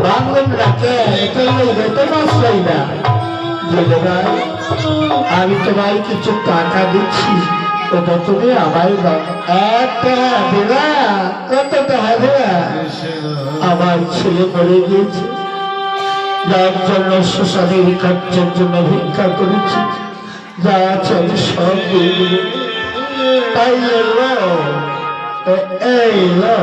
বাংলার ডাকে তো বাঁচলাই না। ভাই আমি তোমায় কিছু টাকা দিচ্ছি, ওটা তুমি আমায় দাও। একটা দেবা, কত টাকা দেবা? আমার ছেলে মরে গিয়েছে, যার জন্য শ্মশানের খরচের জন্য ভিক্ষা করেছি, যা আছে আমি সব দিয়ে দেব। তাই এলো, এই লো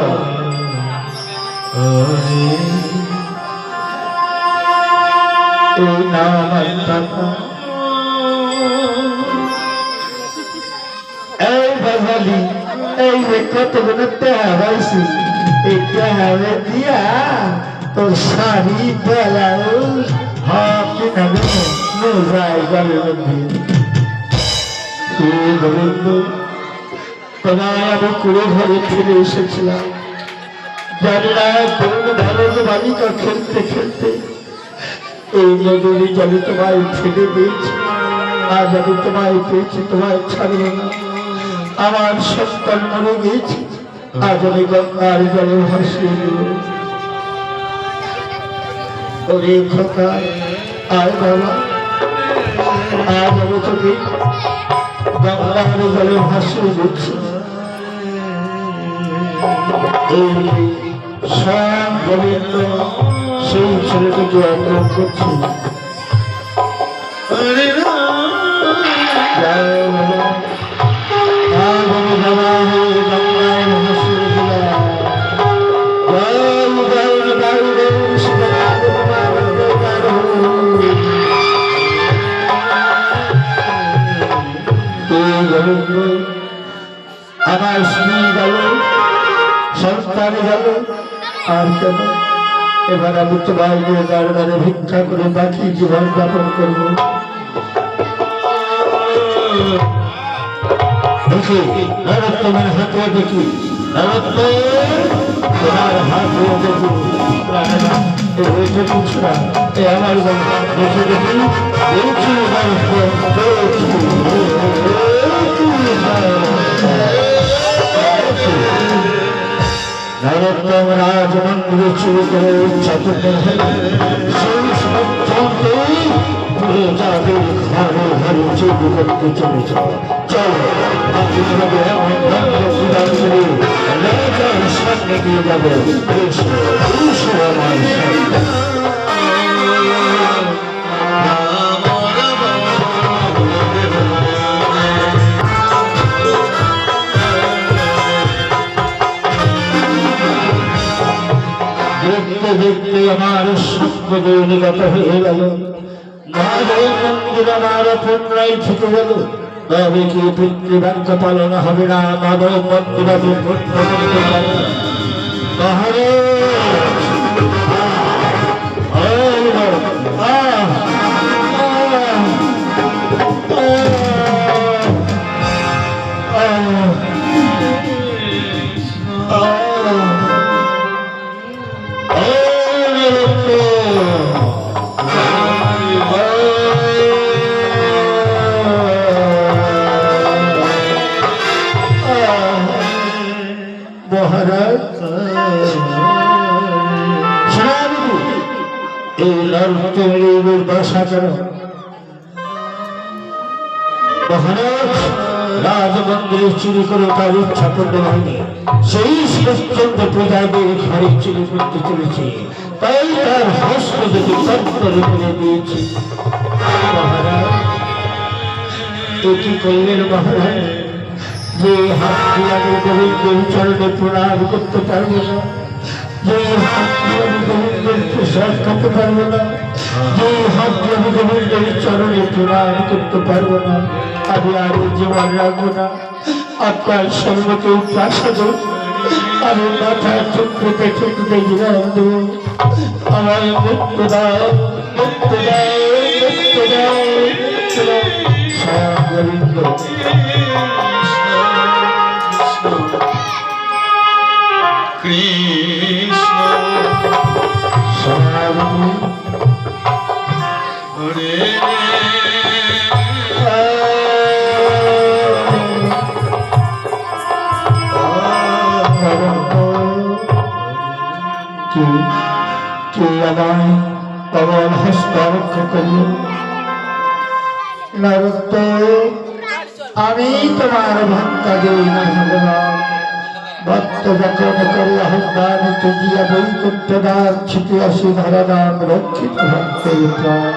এই না আমার টাকা। এই বাঙালি, এই যে কতগুলো টাকা পাইছি, এই টাকা দিয়া তোর শাড়ি ব্লাউজ হাফ কিনা দেবো মোজাই গলের মধ্যে। তোমায় আমি কুড়ে ঘরে ফিরে এসেছিলাম, জানি না কোন ভালো বালিকা খেলতে খেলতে এই নদী জলে তোমায় ফেলে দিয়েছি। আজ আমি তোমায় পেয়েছি, তোমায় ছাড়ব না। আমার সন্তান মরে গিয়েছি, আজ আমি গঙ্গার জলে ভাসিয়ে দেব। ওরে খোকা, আয় বাবা, আজ আমি তোকে গঙ্গার জলে ভাসিয়ে দিচ্ছি। এই সব গোবিন্দ সেই ছেলেটিকে অগ্রহ করছি। আমার স্ত্রী গেল, সংস্থান গেল, আর কেন এবার আমি তোমায় নিয়ে দাঁড়ে ভিক্ষা করে বাকি জীবন যাপন করবো। দেখি তোমার হাতে দেখি, তোমার হাতে দেখি আমার দেখি দেখি নরোত্তম রাজমন্দিরে চুরি করে প্রজাদের ঘরে ঘরে চুরি করতে চলেছ। চলো সামনে দিয়ে যাবো। দেখতে দেখতে আমার স্বপ্ন দৈনিকত হয়ে গেল, মহাদেব মন্দির আমার পুনরায় থেকে গেল। তবে কি পিতৃবাক্য পালন হবে না? মাধব মন্দির আমি পূর্ণ করতে পারব না। মহারাজ এই নরকের বাসা কেন? মহারাজ রাজমন্দিরে চুরি করে তার ইচ্ছা করতে হয়নি, সেই পর্যন্ত প্রজাদের ঘরে চুরি করতে চলেছে, তাই তার হস্ত যদি তত্তরে করে দিয়েছি। মহারাজ কি করলেন মহারাজ? যে হাত দিয়ে আমি গোবিন্দের চরণে প্রণাম করতে পারবো না, যে হাত দিয়ে আমি গোবিন্দের প্রসাদ খেতে পারবো না, যে হাত দিয়ে আমি গোবিন্দের চরণে প্রণাম করতে পারবো না, আমি আর জীবন রাখবো না। আপনার সর্বকে প্রাসাদ আমি মাথা চুপড়ে পেটে টুটে জীবন দেব। আমার মৃত্যু দাও, মৃত্যু দাও, মৃত্যু দাও, মৃত্যু দাও। স্বয়ং গোবিন্দ কৃষ্ণ হরে কে আমায় কমল হস্ত রক্ষা করিও। নরোত্তম, আমি তোমার ভক্তাদের ভগবান ভক্ত যখন করে আহ্বান তুজিয়া বৈকুণ্ঠদার ছিটে আসি ধরাদাম রক্ষিত ভক্তের প্রাণ।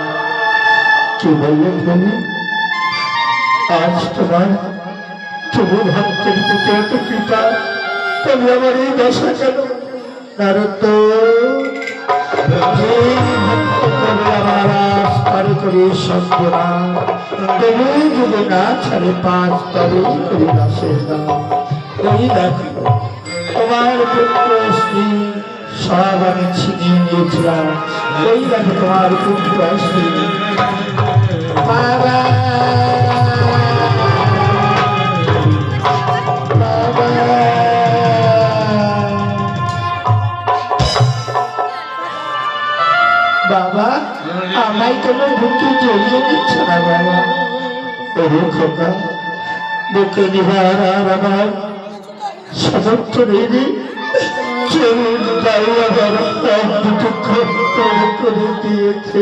কি বললেন বলুন, আজ তোমার তবু ভক্তের প্রতি এত কৃপা, তবে আমার এই দশা কেন? নরোত্তম, করে সভ্যরা তবু যদি না ছাড়ে 5 তবে করি দাসের নাম। ওই দেখো তোমার পুত্র স্ত্রী সব আমি ছিনিয়ে নিয়েছিলাম। ওই দেখো তোমার পুত্র স্ত্রী। বাবা বাবা, আমায় কেন বুকে জড়িয়ে দিচ্ছ না বাবা? ওরে খোকা, বুকে নিবার আর আমার সামর্থ্য নেই রে। চলুন তাই আবার দুটো খত্তর করে দিয়েছে।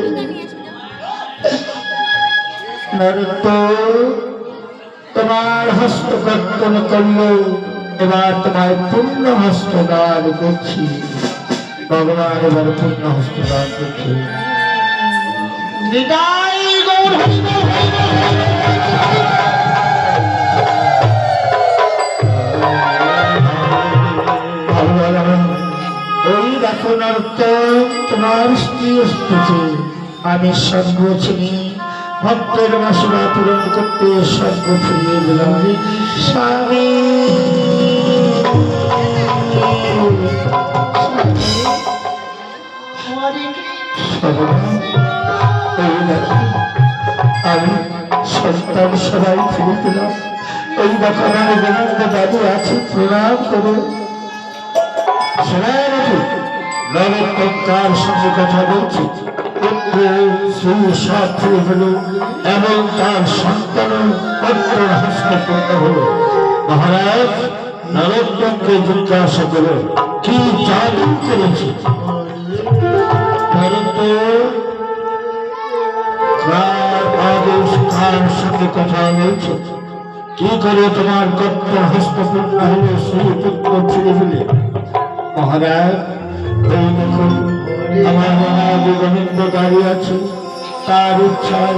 নরোত্তম, তোমার হস্ত কর্তন করলো, এবার তোমার পূর্ণ হস্ত দান করছি। ভগবান এবার পূর্ণ হস্ত দান করছে। নিতাই গৌর হরি বল। ওই দেখো নরোত্তম, তোমার স্ত্রী এসেছে। আমি স্বর্গ চিনি, ভক্তের বাসনা পূরণ করতে স্বর্গ ফিরিয়ে দিলাম। স্বামী আমি সন্তান সবাই ফিরে দিলাম। এই দেখো আমার গোবিন্দ দাদু আছে, প্রণাম করো। নরোত্তম তার সঙ্গে কথা বলছি, পুত্র শ্রী সব ফিরে হল এবং তার সন্তান পুত্রের হস্তপূর্ণ হল। মহারাজ নরোত্তমকে জিজ্ঞাসা করো কি জাদু করেছে। সঙ্গে কথা বলছে, কি করে তোমার কর্তব্য হস্তপূর্ণ হলে সেই পুত্র ফিরে ফেলে। মহারাজ, এই দেখুন আমার মহারাজ গোবিন্দ দাঁড়িয়ে আছে, তার ইচ্ছায়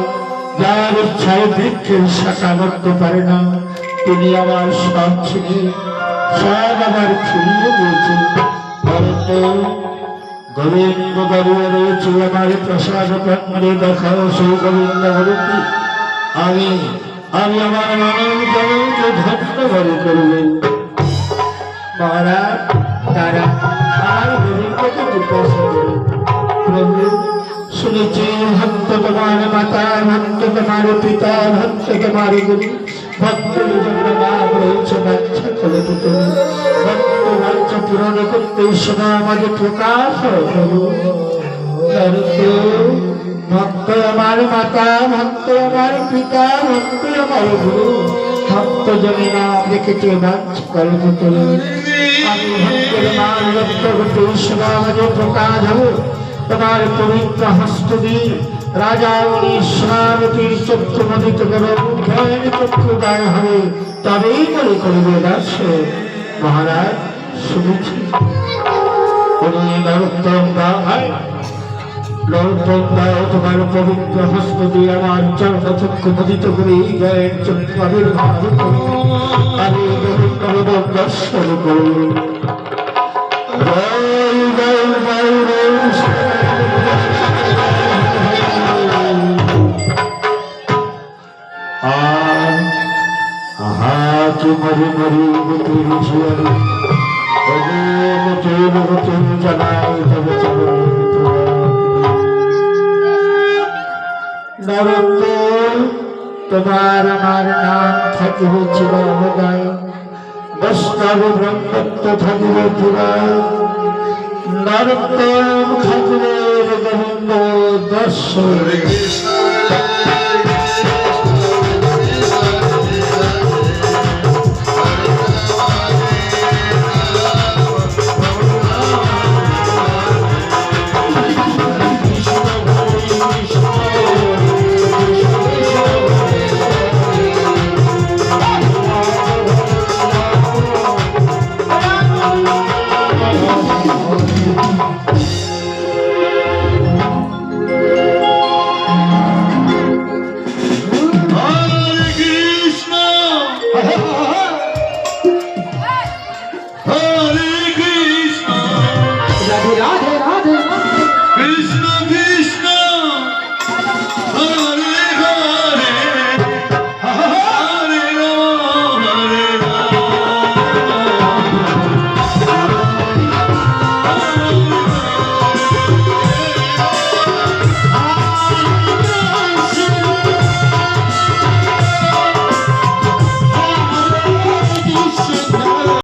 যার ইচ্ছায় বৃক্ষের শাখা করতে পারে না, তিনি আমার সব ছিনে সব আমার ফিরিয়ে দিয়েছেন। গোবিন্দ দাঁড়িয়ে রয়েছে আমার প্রসাদ প্রাঙ্গণে, দেখাও সেই গোবিন্দ হরতি। আমি আমার মানব জনকে ধন্যবাদ করব। মহারাজ, তারা আমার গোবিন্দকে জিজ্ঞাসা করবে, প্রভু শুনেছি ভক্ত তোমার মাতা, ভক্ত তোমার পিতা, ভক্ত তোমার গুরু, ভক্তের জন্য নাম রয়েছে বাচ্চা করে দিতে। ভক্ত বাচ্চা পূরণ করতে সময় আমাদের প্রকাশ প্রভু। ভক্ত আমার মাতা, ভক্ত আমার পিতা, ভক্ত আমার গুরু, ভক্ত জনে নাম রেখেছে বাচ্চা করে দিতে। আমি ভক্তের মান রক্ত করতে সময় আমাদের প্রকাশ হবে। তোমার পবিত্র হস্ত দিয়ে রাজা ঈশ্বরীর চক্ষু মদিত করো, জ্ঞান চক্ষু দায় হবে, তবেই মনে করবে দাস। মহারাজ শুনেছি নরোত্তম তোমার পবিত্র হস্ত দিয়ে আমার চর্ম চক্ষু মদিত করে জ্ঞান চক্ষু আবির্ভাব আমি গোবিন্দ দর্শন করব। মরি মরি বুতুর ঝিয়ারি নতুন জানাই তবে নরোত্তম, তোমার আমার নাম থাকিবে চিরহৃদয়, বৈষ্ণব ব্রহ্মত্ব থাকিবে পুরায়। নরোত্তম ঠাকুরের গোবিন্দ দর্শন।